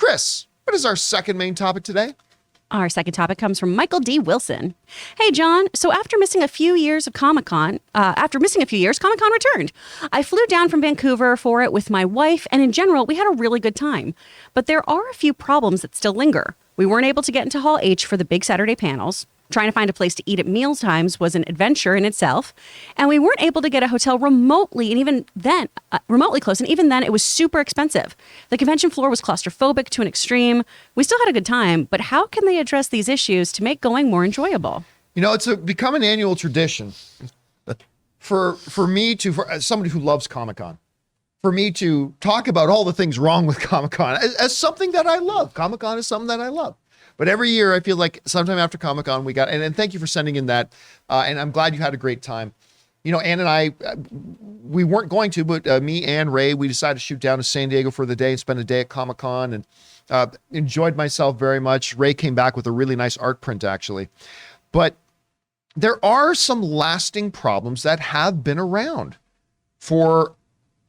Chris, what is our second main topic today? Our second topic comes from Michael D. Wilson. Hey, John. So after missing a few years of Comic-Con, Comic-Con returned. I flew down from Vancouver for it with my wife, and in general, we had a really good time. But there are a few problems that still linger. We weren't able to get into Hall H for the big Saturday panels. Trying to find a place to eat at meal times was an adventure in itself. And we weren't able to get a hotel remotely close. And even then, it was super expensive. The convention floor was claustrophobic to an extreme. We still had a good time, but how can they address these issues to make going more enjoyable? You know, it's become an annual tradition for somebody who loves Comic-Con, for me to talk about all the things wrong with Comic-Con as something that I love. Comic-Con is something that I love. But every year, I feel like sometime after Comic-Con, and thank you for sending in that. And I'm glad you had a great time. You know, Ann and I, we weren't going to, but me and Ray, we decided to shoot down to San Diego for the day and spend a day at Comic-Con and enjoyed myself very much. Ray came back with a really nice art print, actually. But there are some lasting problems that have been around for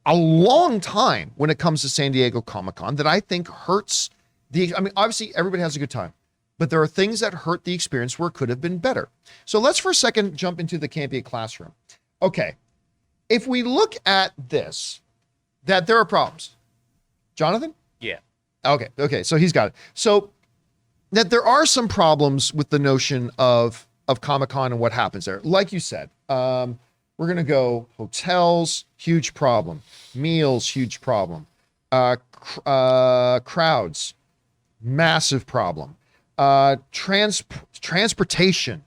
a long time when it comes to San Diego Comic-Con that I think hurts obviously everybody has a good time, but there are things that hurt the experience where it could have been better. So let's for a second jump into the Campea classroom. Okay, if we look at this, that there are problems. Jonathan? Yeah. Okay, so he's got it. So that there are some problems with the notion of Comic-Con and what happens there. Like you said, we're going to go hotels, huge problem. Meals, huge problem. Crowds, massive problem. Transportation,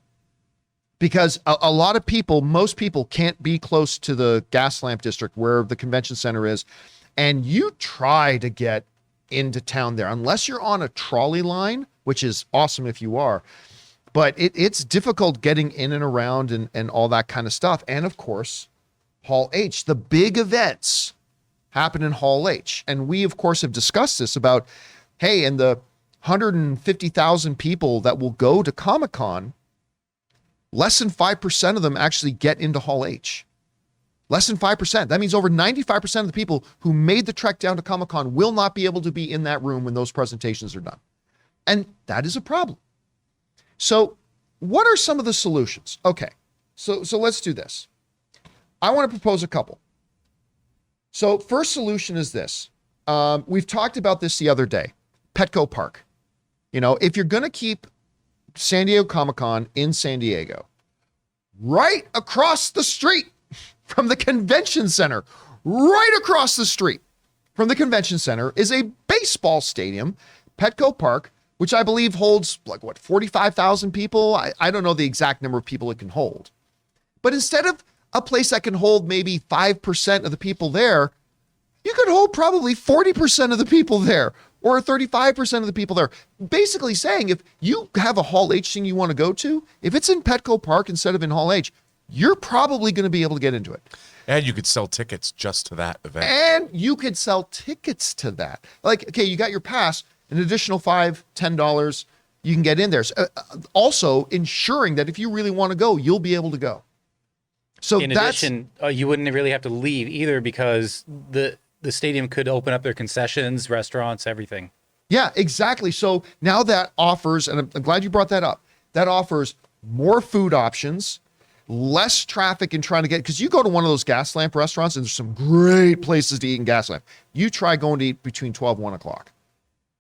because a lot of people, most people can't be close to the gas lamp district where the convention center is. And you try to get into town there, unless you're on a trolley line, which is awesome if you are, but it's difficult getting in and around and all that kind of stuff. And of course, Hall H, the big events happen in Hall H. And we, of course, have discussed this about, hey, and the 150,000 people that will go to Comic-Con, less than 5% of them actually get into Hall H. Less than 5%. That means over 95% of the people who made the trek down to Comic-Con will not be able to be in that room when those presentations are done. And that is a problem. So what are some of the solutions? Okay, so let's do this. I want to propose a couple. So first solution is this. We've talked about this the other day. Petco Park. You know, if you're going to keep San Diego Comic-Con in San Diego, right across the street from the convention center, right across the street from the convention center is a baseball stadium, Petco Park, which I believe holds 45,000 people. I don't know the exact number of people it can hold. But instead of a place that can hold maybe 5% of the people there, you could hold probably 40% of the people there or 35% of the people there. Basically saying if you have a Hall H thing you want to go to, if it's in Petco Park instead of in Hall H, you're probably going to be able to get into it. And you could sell tickets just to that event. Like, okay, you got your pass, an additional $5, $10, you can get in there. Also ensuring that if you really want to go, you'll be able to go. So in addition, you wouldn't really have to leave either because the stadium could open up their concessions, restaurants, everything. Yeah, exactly. So now that offers, and I'm glad you brought that up, that offers more food options, less traffic in trying to get, because you go to one of those gas lamp restaurants and there's some great places to eat in gas lamp. You try going to eat between 12 and 1 o'clock.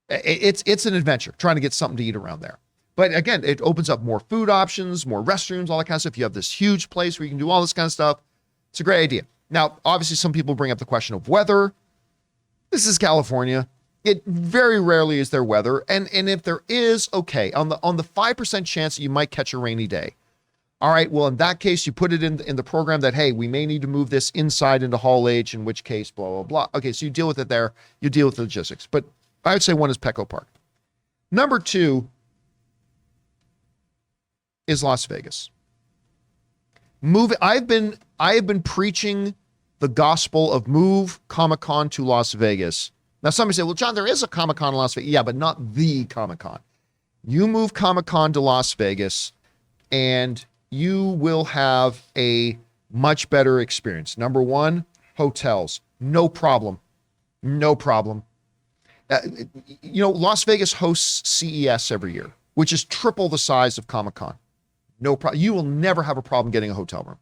It's an adventure trying to get something to eat around there. But again, it opens up more food options, more restrooms, all that kind of stuff. You have this huge place where you can do all this kind of stuff. It's a great idea. Now, obviously, some people bring up the question of weather. This is California. It very rarely is there weather. And if there is, okay, on the 5% chance that you might catch a rainy day. All right, well, in that case, you put it in the program that, hey, we may need to move this inside into Hall H, in which case, blah, blah, blah. Okay, so you deal with it there. You deal with the logistics. But I would say one is Petco Park. Number two is Las Vegas. I have been preaching the gospel of move Comic-Con to Las Vegas. Now somebody say, well, John, there is a Comic-Con in Las Vegas. Yeah, but not the Comic-Con. You move Comic-Con to Las Vegas and you will have a much better experience. Number one, hotels. No problem. No problem. Las Vegas hosts CES every year, which is triple the size of Comic-Con. No problem. You will never have a problem getting a hotel room.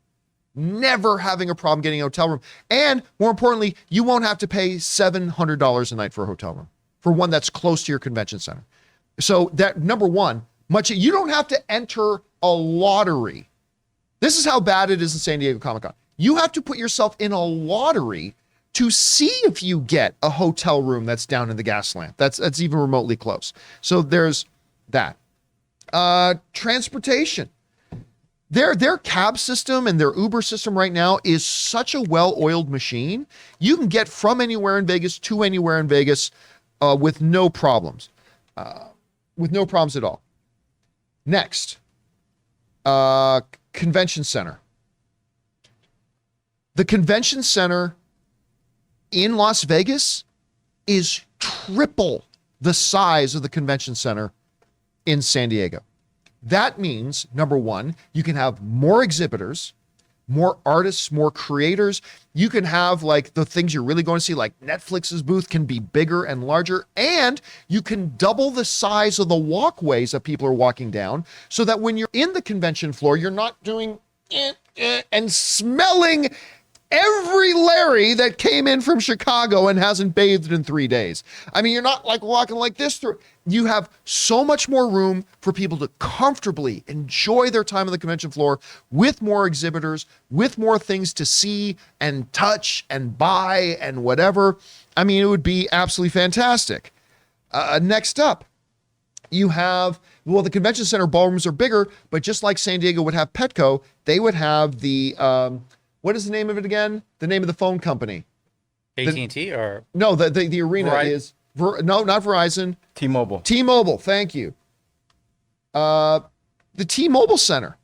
Never having a problem getting a hotel room. And more importantly, you won't have to pay $700 a night for a hotel room, for one that's close to your convention center. So that, number one, you don't have to enter a lottery. This is how bad it is in San Diego Comic-Con. You have to put yourself in a lottery to see if you get a hotel room that's down in the Gaslamp. That's even remotely close. So there's that. Transportation. Their cab system and their Uber system right now is such a well-oiled machine. You can get from anywhere in Vegas to anywhere in Vegas with no problems. With no problems at all. Next, convention center. The convention center in Las Vegas is triple the size of the convention center in San Diego. That means, number one, you can have more exhibitors, more artists, more creators. You can have like the things you're really going to see, like Netflix's booth can be bigger and larger, and you can double the size of the walkways that people are walking down so that when you're in the convention floor, you're not doing and smelling every Larry that came in from Chicago and hasn't bathed in 3 days. I mean, you're not like walking like this through. You have so much more room for people to comfortably enjoy their time on the convention floor with more exhibitors, with more things to see and touch and buy and whatever. I mean, it would be absolutely fantastic. Next up, you have, the convention center ballrooms are bigger, but just like San Diego would have Petco, they would have the, what is the name of it again? The name of the phone company. AT&T or? No, the arena is, no, not Verizon. T-Mobile. T-Mobile, thank you. The T-Mobile Center.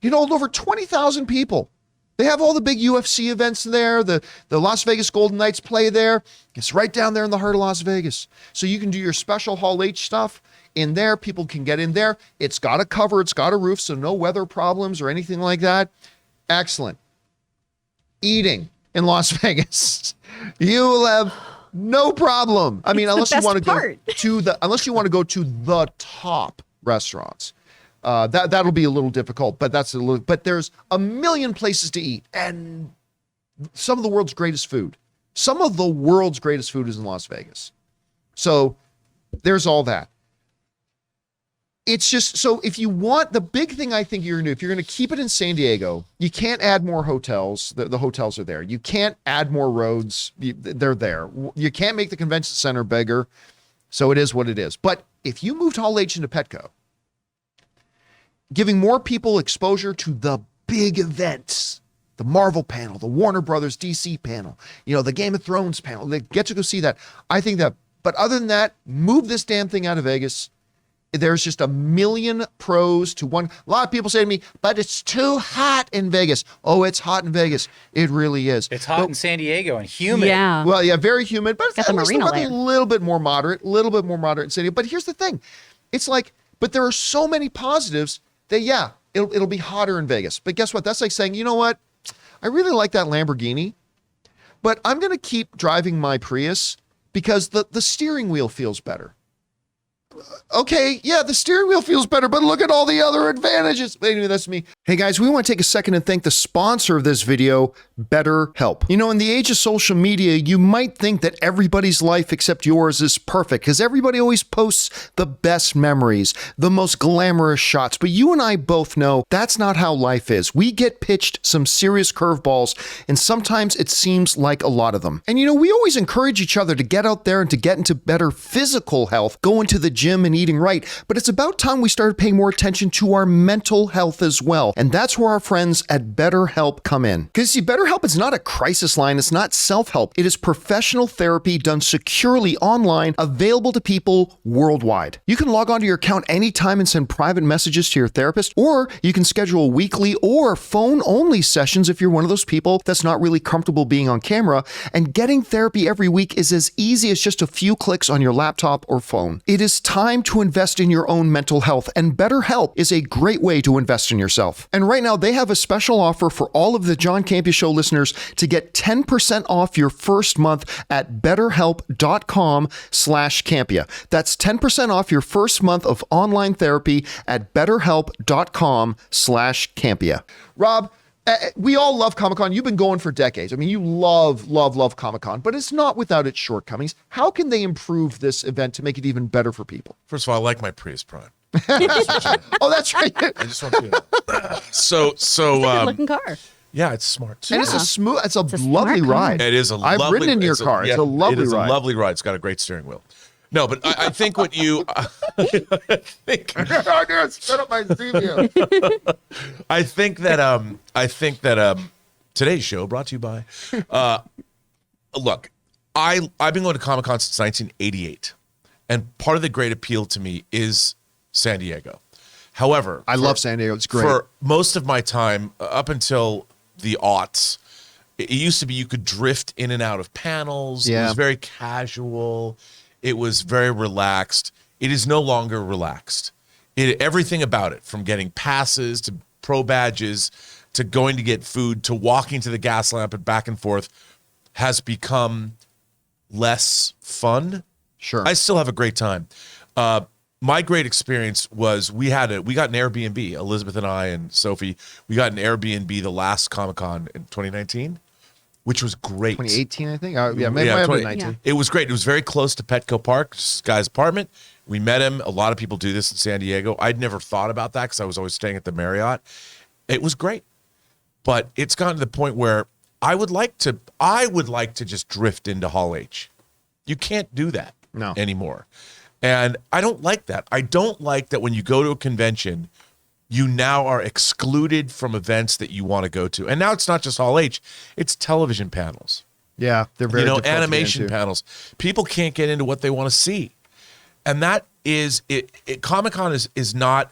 Over 20,000 people. They have all the big UFC events there. The Las Vegas Golden Knights play there. It's right down there in the heart of Las Vegas. So you can do your special Hall H stuff in there. People can get in there. It's got a cover. It's got a roof, so no weather problems or anything like that. Excellent. Eating in Las Vegas. You will have no problem. I mean, unless you want to go to the top restaurants. That'll be a little difficult, but but there's a million places to eat and some of the world's greatest food. Some of the world's greatest food is in Las Vegas. So there's all that. It's just, so if you want, the big thing I think you're going to do, if you're going to keep it in San Diego, you can't add more hotels. The hotels are there. You can't add more roads. They're there. You can't make the convention center bigger. So it is what it is. But if you moved Hall H into Petco, giving more people exposure to the big events, the Marvel panel, the Warner Brothers DC panel, the Game of Thrones panel, they get to go see that. I think that, but other than that, move this damn thing out of Vegas. There's just a million pros to one. A lot of people say to me, but it's too hot in Vegas. Oh, it's hot in Vegas. It really is. It's hot in San Diego and humid. Yeah. Well, yeah, very humid, but Got the marina probably layer. a little bit more moderate in San Diego. But here's the thing. It's like, but there are so many positives that, yeah, it'll be hotter in Vegas. But guess what? That's like saying, you know what? I really like that Lamborghini, but I'm going to keep driving my Prius because the steering wheel feels better. Okay, yeah, the steering wheel feels better, but look at all the other advantages. Anyway, that's me. Hey guys, we want to take a second and thank the sponsor of this video, BetterHelp. In the age of social media, you might think that everybody's life except yours is perfect because everybody always posts the best memories, the most glamorous shots. But you and I both know that's not how life is. We get pitched some serious curveballs, and sometimes it seems like a lot of them. And we always encourage each other to get out there and to get into better physical health, go into the gym and eating right. But it's about time we started paying more attention to our mental health as well. And that's where our friends at BetterHelp come in. Because see, BetterHelp is not a crisis line. It's not self-help. It is professional therapy done securely online, available to people worldwide. You can log onto your account anytime and send private messages to your therapist, or you can schedule weekly or phone-only sessions if you're one of those people that's not really comfortable being on camera. And getting therapy every week is as easy as just a few clicks on your laptop or phone. It is time to invest in your own mental health, and BetterHelp is a great way to invest in yourself. And right now, they have a special offer for all of the John Campea Show listeners to get 10% off your first month at betterhelp.com/Campea. That's 10% off your first month of online therapy at betterhelp.com/Campea. Rob, we all love Comic-Con. You've been going for decades. I mean, you love Comic-Con, but it's not without its shortcomings. How can they improve this event to make it even better for people? First of all, I like my Prius Prime. Oh, that's right. I just want you to know. So, Good looking car. yeah, it's smart. And it's a lovely smart car. ride. It is a I've lovely, ridden in your car. It's a lovely It is ride. a lovely ride. It's got a great steering wheel. No, but I think what you, I think Set up my preview. I think that today's show brought to you by look, I've been going to Comic-Con since 1988, and part of the great appeal to me is San Diego. However, I love San Diego. It's great. For most of my time up until the aughts, it used to be you could drift in and out of panels. It Yeah. was very casual. It was very relaxed. It is no longer relaxed. Everything about it, from getting passes to pro badges to going to get food to walking to the gas lamp and back and forth, has become less fun. Sure. I still have a great time. My great experience was we got an Airbnb, Elizabeth and I and Sophie. We got an Airbnb the last Comic-Con in 2019, which was great. 2018, I think. Maybe I have 19. Yeah. It It was great. It was very close to Petco Park, this guy's apartment. We met him. A lot of people do this in San Diego. I'd never thought about that because I was always staying at the Marriott. It was great. But it's gotten to the point where I would like to just drift into Hall H. You can't do that anymore. And I don't like that. I don't like that when you go to a convention, you now are excluded from events that you want to go to. And now it's not just Hall H, it's television panels. Yeah, they're very difficult to get animation into. panels. People can't get into what they want to see. And that is it. Comic-Con is not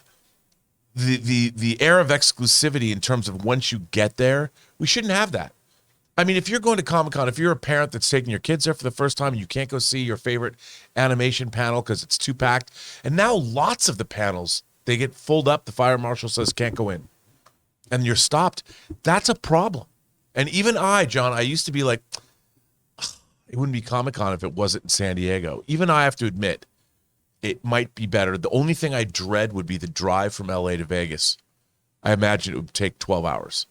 the air of exclusivity in terms of once you get there. We shouldn't have that. I mean, if you're going to Comic-Con, if you're a parent that's taking your kids there for the first time and you can't go see your favorite animation panel because it's too packed, and now lots of the panels, they get pulled up, the fire marshal says can't go in, and you're stopped, that's a problem. And even John, I used to be like, it wouldn't be Comic-Con if it wasn't in San Diego. Even I have to admit, it might be better. The only thing I dread would be the drive from LA to Vegas. I imagine it would take 12 hours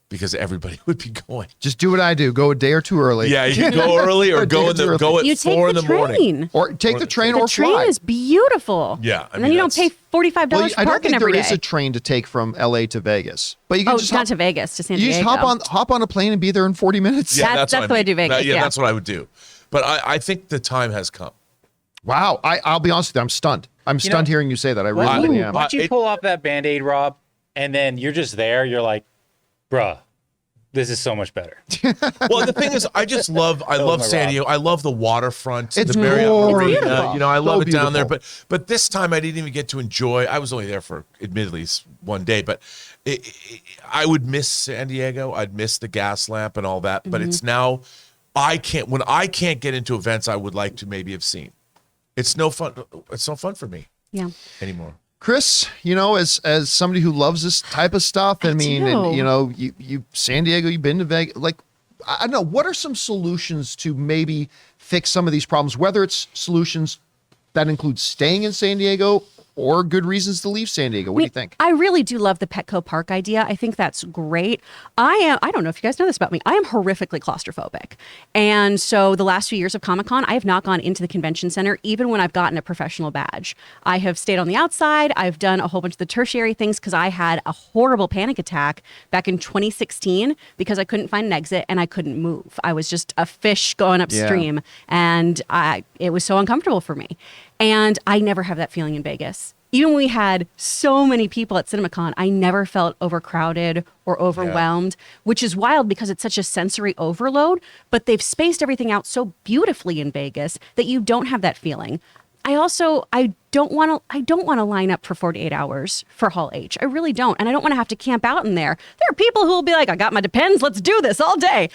because everybody would be going. Just do what I do. Go a day or two early. Yeah, you can go early or go at You take 4 in the the morning. train. Or take the train The or train fly. is beautiful. Yeah, and then you don't pay $45 Well, for I don't parking think there every is day. a train to take from LA to Vegas. But you can Oh, just not to Vegas, to San you Diego. just hop on a plane and be there in 40 minutes. Yeah, That's what the way I do Vegas, Yeah, yeah. that's what I would do. But I think the time has come. Wow. I'll be honest with you. I'm stunned. I'm stunned hearing you say that. I really am. Once you pull off that Band-Aid, Rob, and then you're just there, you're like, bruh, this is so much better. Well, the thing is, I love my San Rob. Diego. I love the waterfront, It's the Marriott gorgeous. Marina. It's I love So it down there. beautiful. But this time, I didn't even get to enjoy. I was only there for, admittedly, one day. But I would miss San Diego. I'd miss the gas lamp and all that. But it's now, when I can't get into events I would like to maybe have seen. It's no fun. It's no fun for me Yeah. anymore. Chris, as somebody who loves this type of stuff, I mean, do. and you San Diego, you've been to Vegas, like, I don't know, what are some solutions to maybe fix some of these problems, whether it's solutions that include staying in San Diego or good reasons to leave San Diego? What do you think? I really do love the Petco Park idea. I think that's great. I don't know if you guys know this about me. I am horrifically claustrophobic. And so the last few years of Comic-Con, I have not gone into the convention center, even when I've gotten a professional badge. I have stayed on the outside. I've done a whole bunch of the tertiary things because I had a horrible panic attack back in 2016 because I couldn't find an exit and I couldn't move. I was just a fish going upstream and it was so uncomfortable for me. And I never have that feeling in Vegas. Even when we had so many people at CinemaCon, I never felt overcrowded or overwhelmed, which is wild because it's such a sensory overload, but they've spaced everything out so beautifully in Vegas that you don't have that feeling. I don't want to line up for 48 hours for Hall H. I really don't. And I don't want to have to camp out in there. There are people who will be like, I got my Depends, let's do this all day.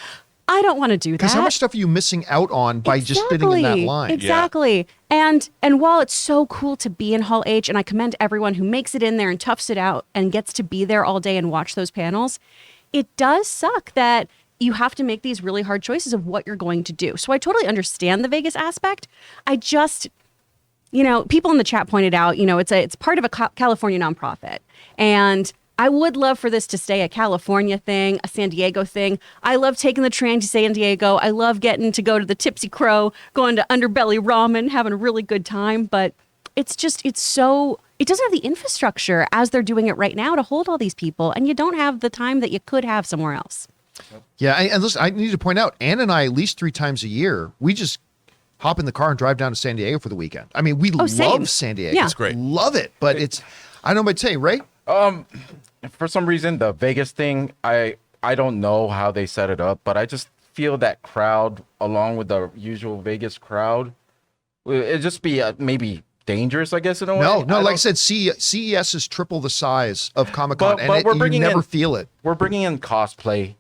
I don't want to do that. Because how much stuff are you missing out on by just sitting in that line? Exactly. And while it's so cool to be in Hall H, and I commend everyone who makes it in there and toughs it out and gets to be there all day and watch those panels, it does suck that you have to make these really hard choices of what you're going to do. So I totally understand the Vegas aspect. I just, people in the chat pointed out, it's part of a California nonprofit. And I would love for this to stay a California thing, a San Diego thing. I love taking the train to San Diego. I love getting to go to the Tipsy Crow, going to Underbelly Ramen, having a really good time. But it doesn't have the infrastructure as they're doing it right now to hold all these people. And you don't have the time that you could have somewhere else. Yeah, and listen, I need to point out, Ann and I, at least 3 times a year, we just hop in the car and drive down to San Diego for the weekend. I mean, we same. love San Diego. Yeah. It's great. Love it. But I don't know what to tell you, Ray. For some reason, the Vegas thing, I don't know how they set it up, but I just feel that crowd, along with the usual Vegas crowd, it'd just be maybe dangerous, I guess, in a way. No, like I said, CES is triple the size of Comic-Con, But we're bringing you never in- feel it. We're bringing in cosplay,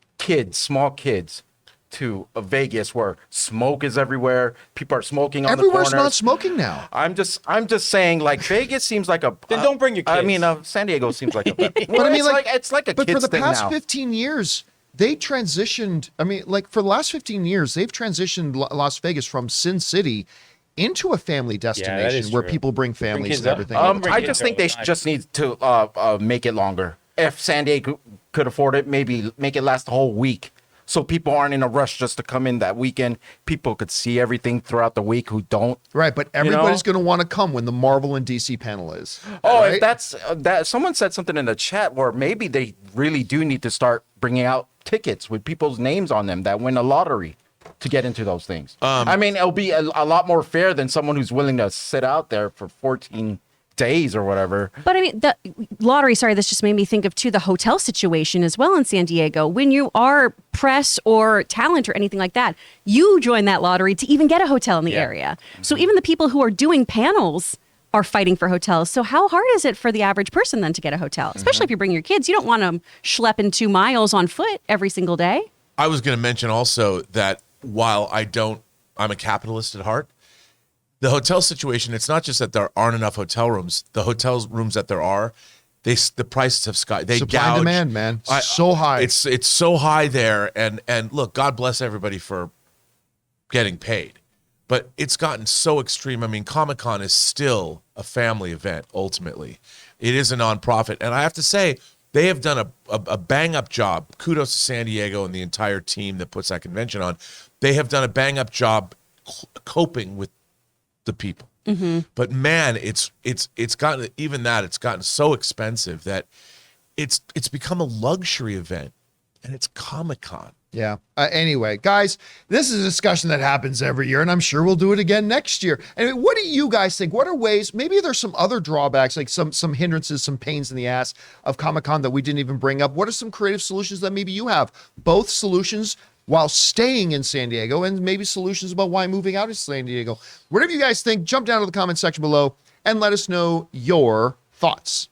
small kids, to Vegas where smoke is everywhere. People are smoking on Everywhere's the corners. not smoking now. I'm just saying, like, Vegas seems like a. Then don't bring your I kids. mean, San Diego seems like a. But I mean, it's like a but for kids the thing past now. 15 years, they transitioned. I mean, like for the last 15 years, they've transitioned Las Vegas from Sin City into a family destination is where true. people bring families kids and up. everything. all the bring I time. kids just think they just need to make it longer. If San Diego could afford it, maybe make it last the whole week. So people aren't in a rush just to come in that weekend. People could see everything throughout the week who don't. Right, but everybody's going to want to come when the Marvel and DC panel is. Oh, right? if that's that. Someone said something in the chat where maybe they really do need to start bringing out tickets with people's names on them that win a lottery to get into those things. I mean, it'll be a lot more fair than someone who's willing to sit out there for 14 days or whatever. But I mean, the lottery, this just made me think of, too, the hotel situation as well in San Diego. When you are press or talent or anything like that, you join that lottery to even get a hotel in the area. So even the people who are doing panels are fighting for hotels. So how hard is it for the average person then to get a hotel? Especially if you bring your kids. You don't want them schlepping 2 miles on foot every single day. I was going to mention also that while I'm a capitalist at heart, the hotel situation, it's not just that there aren't enough hotel rooms. The hotel rooms that there are, the prices have they Supply gouge. and demand, man. So high. It's so high there, and look, God bless everybody for getting paid, but it's gotten so extreme. I mean, Comic-Con is still a family event. Ultimately, it is a nonprofit, and I have to say they have done a bang up job. Kudos to San Diego and the entire team that puts that convention on. They have done a bang up job coping with the people. But man, it's gotten it's gotten so expensive that it's become a luxury event, and it's Comic-Con. Yeah. Anyway, guys, this is a discussion that happens every year, and I'm sure we'll do it again next year. Anyway, what do you guys think? What are ways? Maybe there's some other drawbacks, like some hindrances, some pains in the ass of Comic-Con that we didn't even bring up. What are some creative solutions that maybe you have? Both solutions while staying in San Diego, and maybe solutions about why moving out of San Diego. Whatever you guys think, jump down to the comment section below and let us know your thoughts.